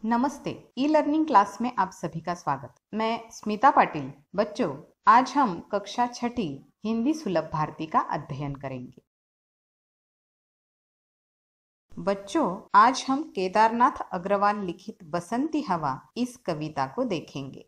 नमस्ते। E learning class में आप सभी का स्वागत। मैं स्मिता पाटिल। बच्चों, आज हम कक्षा छठी हिंदी सुलभ भारती का अध्ययन करेंगे। बच्चों, आज हम केदारनाथ अग्रवाल लिखित बसंती हवा इस कविता को देखेंगे।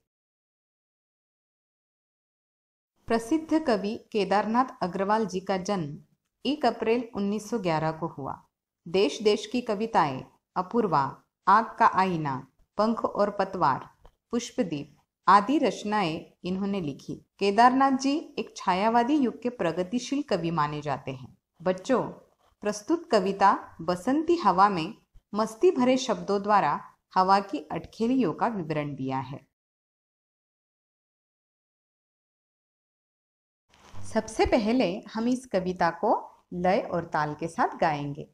प्रसिद्ध कवि केदारनाथ अग्रवाल जी का जन्म 1 अप्रैल 1911 को हुआ। देश देश की कविताएं, अपूर्वा, आग का आईना, पंख और पतवार, पुष्पदीप आदि रचनाएं इन्होंने लिखी। केदारनाथ जी एक छायावादी युग के प्रगतिशील कवि माने जाते हैं। बच्चों, प्रस्तुत कविता बसंती हवा में मस्ती भरे शब्दों द्वारा हवा की अटखेलियों का विवरण दिया है। सबसे पहले हम इस कविता को लय और ताल के साथ गाएंगे।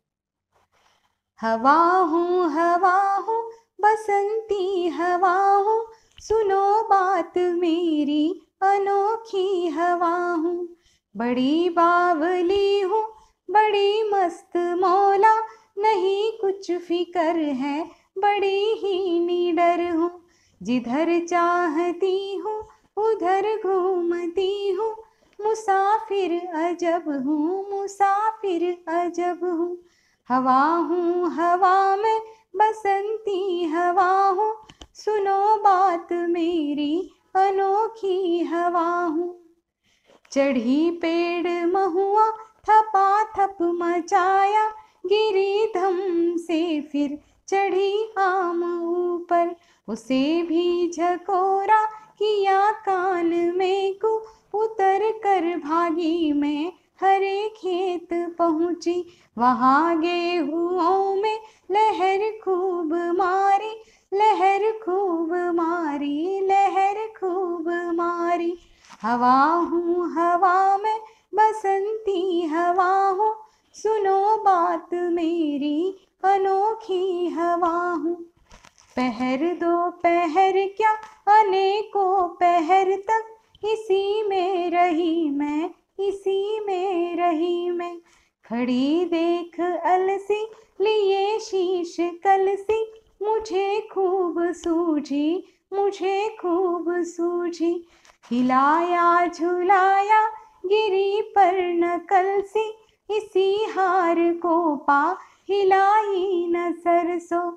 हवा हूँ बसंती हवा हूँ, सुनो बात मेरी अनोखी हवा हूँ। बड़ी बावली हूँ, बड़ी मस्त मौला, नहीं कुछ फिकर है, बड़ी ही निडर हूँ। जिधर चाहती हूँ उधर घूमती हूँ, मुसाफिर अजब हूँ, मुसाफिर अजब हूँ। हवा हूँ हवा में बसंती हवा हूँ, सुनो बात मेरी अनोखी हवा हूँ। चढ़ी पेड़ महुआ थपा थप मचाया, गिरी धम से फिर चढ़ी आम ऊपर, उसे भी झकोरा किया कान में को, उतर कर भागी मैं हरे खेत पहुँची। वहाँ गेहूँओं में लहर खूब मारी, लहर खूब मारी, लहर खूब मारी। हवा हूँ हवा में बसंती हवा हूँ, सुनो बात मेरी अनोखी हवा हूँ। पहर दो पहर क्या अनेकों पहर तक, इसी में रही मैं, इसी में रही मैं। खड़ी देख अलसी लिए शीश कलसी, मुझे खूब सूझी, मुझे खूब सूझी। हिलाया झुलाया गिरी पर न कलसी, इसी हार को पा हिलाई न सरसों,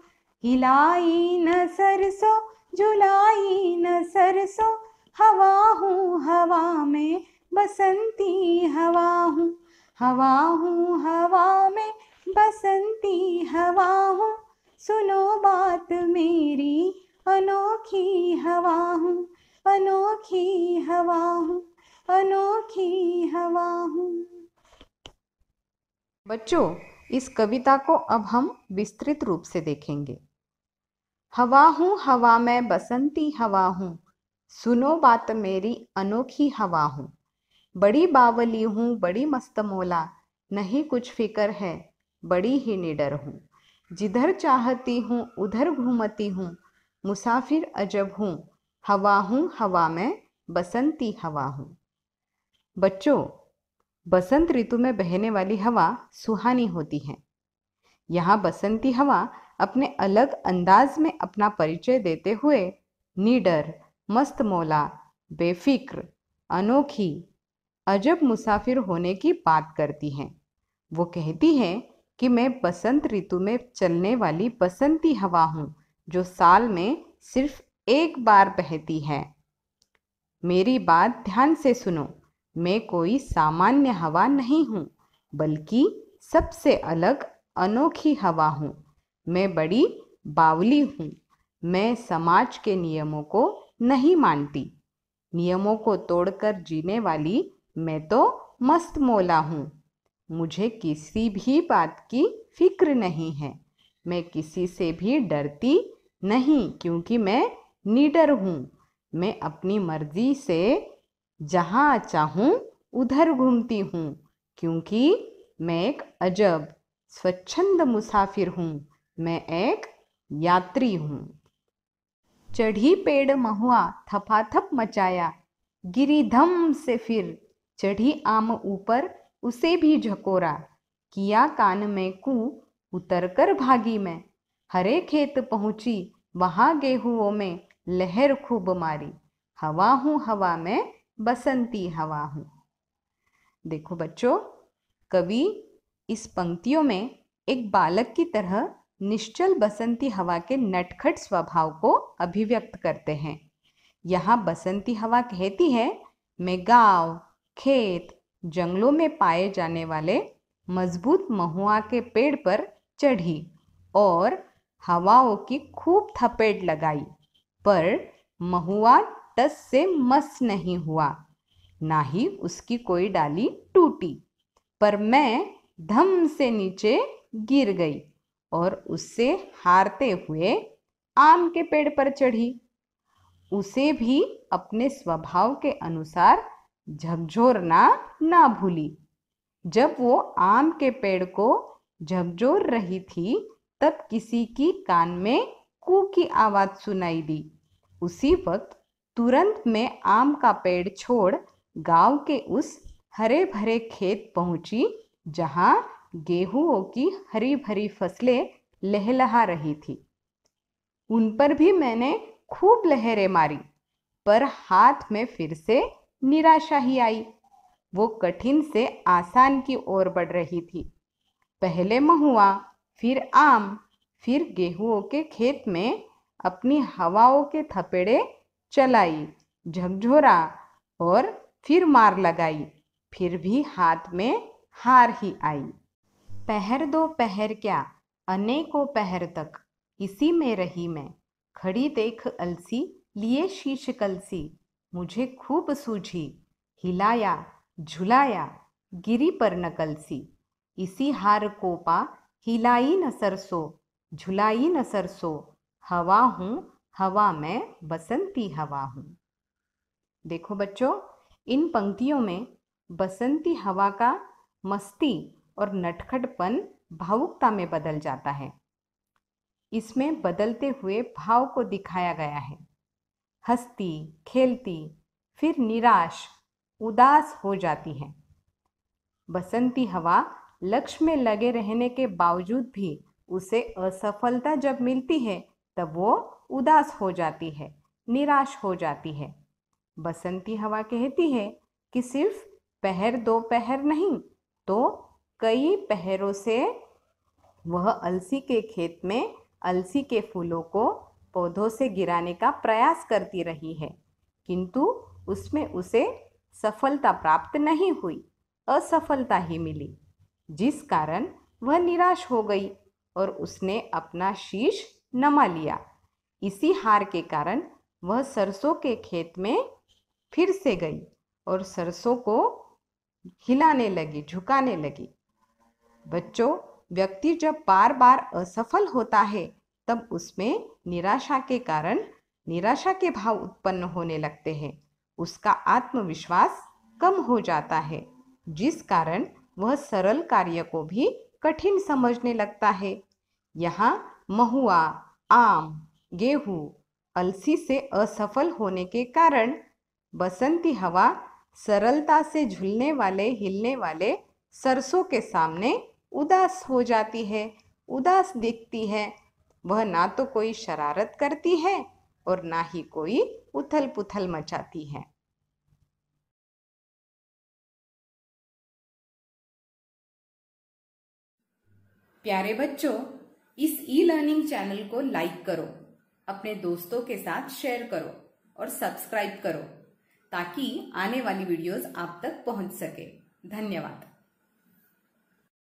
हिलाई न सरसों, झुलाई न सरसों। हवा हूँ हवा में बसंती हवा हूँ, हवा हूँ हवा में बसंती हवा हूँ, सुनो बात मेरी अनोखी हवा हूँ, अनोखी हवा हूँ, अनोखी हवा हूँ। बच्चों, इस कविता को अब हम विस्तृत रूप से देखेंगे। हवा हूँ हवा में बसंती हवा हूँ, सुनो बात मेरी अनोखी हवा हूँ। बड़ी बावली हूँ, बड़ी मस्त मौला, नहीं कुछ फिकर है, बड़ी ही निडर हूँ। जिधर चाहती हूँ उधर घूमती हूँ, मुसाफिर अजब हूँ। हवा हूँ हवा में बसंती हवा हूँ। बच्चों, बसंत ऋतु में बहने वाली हवा सुहानी होती है। यहाँ बसंती हवा अपने अलग अंदाज में अपना परिचय देते हुए निडर, मस्त मौला, बेफिक्र, अनोखी, अजब मुसाफिर होने की बात करती हैं। वो कहती है कि मैं बसंत ऋतु में चलने वाली बसंती हवा हूँ, जो साल में सिर्फ एक बार बहती है। मेरी बात ध्यान से सुनो, मैं कोई सामान्य हवा नहीं हूँ, बल्कि सबसे अलग अनोखी हवा हूँ। मैं बड़ी बावली हूँ। मैं समाज के नियमों को नहीं मानती। नियमों को तोड़कर जीने वाली मैं तो मस्त मौला हूँ। मुझे किसी भी बात की फिक्र नहीं है। मैं किसी से भी डरती नहीं, क्योंकि मैं निडर हूँ। मैं अपनी मर्जी से जहाँ चाहूँ उधर घूमती हूँ, क्योंकि मैं एक अजब स्वच्छंद मुसाफिर हूँ। मैं एक यात्री हूँ। चढ़ी पेड़ महुआ थपाथप मचाया, गिरी धम से फिर चढ़ी आम ऊपर, उसे भी झकोरा किया कान में कू, उतर कर भागी मैं हरे खेत पहुँची। वहाँ गेहुओं में लहर खूब मारी, हवा हूँ हवा में बसंती हवा हूँ। देखो बच्चों, कवि इस पंक्तियों में एक बालक की तरह निश्चल बसंती हवा के नटखट स्वभाव को अभिव्यक्त करते हैं। यहाँ बसंती हवा कहती है, मैं गांव, खेत, जंगलों में पाए जाने वाले मजबूत महुआ के पेड़ पर चढ़ी और हवाओं की खूब थपेट लगाई, पर महुआ टस से मस नहीं हुआ, ना ही उसकी कोई डाली टूटी, पर मैं धम से नीचे गिर गई और उससे हारते हुए आम के पेड़ पर चढ़ी। उसे भी अपने स्वभाव के अनुसार झकझोरना ना भूली। जब वो आम के पेड़ को झकझोर रही थी, तब किसी की कान में कू की आवाज सुनाई दी। उसी वक्त तुरंत में आम का पेड़ छोड़ गांव के उस हरे भरे खेत पहुंची, जहां गेहूं की हरी भरी फसलें लहलहा रही थी। उन पर भी मैंने खूब लहरें मारी, पर हाथ में फिर से निराशा ही आई। वो कठिन से आसान की ओर बढ़ रही थी। पहले महुआ, फिर आम, फिर गेहूं के खेत में अपनी हवाओं के थपेड़े चलाई, झकझोरा और फिर मार लगाई, फिर भी हाथ में हार ही आई। पहर दो पहर क्या, अनेकों पहर तक इसी में रही मैं, खड़ी देख अलसी लिए शीश कलसी, मुझे खूब सूझी, हिलाया झुलाया गिरी पर न कलसी, इसी हार को पा हिलाई न सरसों, झुलाई न सरसों, हवा हूँ हवा में बसंती हवा हूँ। देखो बच्चों, इन पंक्तियों में बसंती हवा का मस्ती और नटखटपन भावुकता में बदल जाता है। इसमें बदलते हुए भाव को दिखाया गया है। हंसती, खेलती, फिर निराश, उदास हो जाती है। बसंती हवा लक्ष्य में लगे रहने के बावजूद भी उसे असफलता जब मिलती है, तब वो उदास हो जाती है, निराश हो जाती है। बसंती हवा कहती है कि सिर्फ पहर दो पहर नहीं, तो कई पहरों से वह अलसी के खेत में अलसी के फूलों को पौधों से गिराने का प्रयास करती रही है, किंतु उसमें उसे सफलता प्राप्त नहीं हुई, असफलता ही मिली, जिस कारण वह निराश हो गई और उसने अपना शीश नमा लिया। इसी हार के कारण वह सरसों के खेत में फिर से गई और सरसों को हिलाने लगी, झुकाने लगी। बच्चों, व्यक्ति जब बार बार असफल होता है, तब उसमें निराशा के कारण निराशा के भाव उत्पन्न होने लगते हैं। उसका आत्मविश्वास कम हो जाता है, जिस कारण वह सरल कार्य को भी कठिन समझने लगता है। यहाँ महुआ, आम, गेहूं, अलसी से असफल होने के कारण बसंती हवा सरलता से झूलने वाले, हिलने वाले सरसों के सामने उदास हो जाती है, उदास दिखती है। वह ना तो कोई शरारत करती है और ना ही कोई उथल पुथल मचाती है। प्यारे बच्चों, इस ई लर्निंग चैनल को लाइक करो, अपने दोस्तों के साथ शेयर करो और सब्सक्राइब करो, ताकि आने वाली वीडियोस आप तक पहुंच सके। धन्यवाद।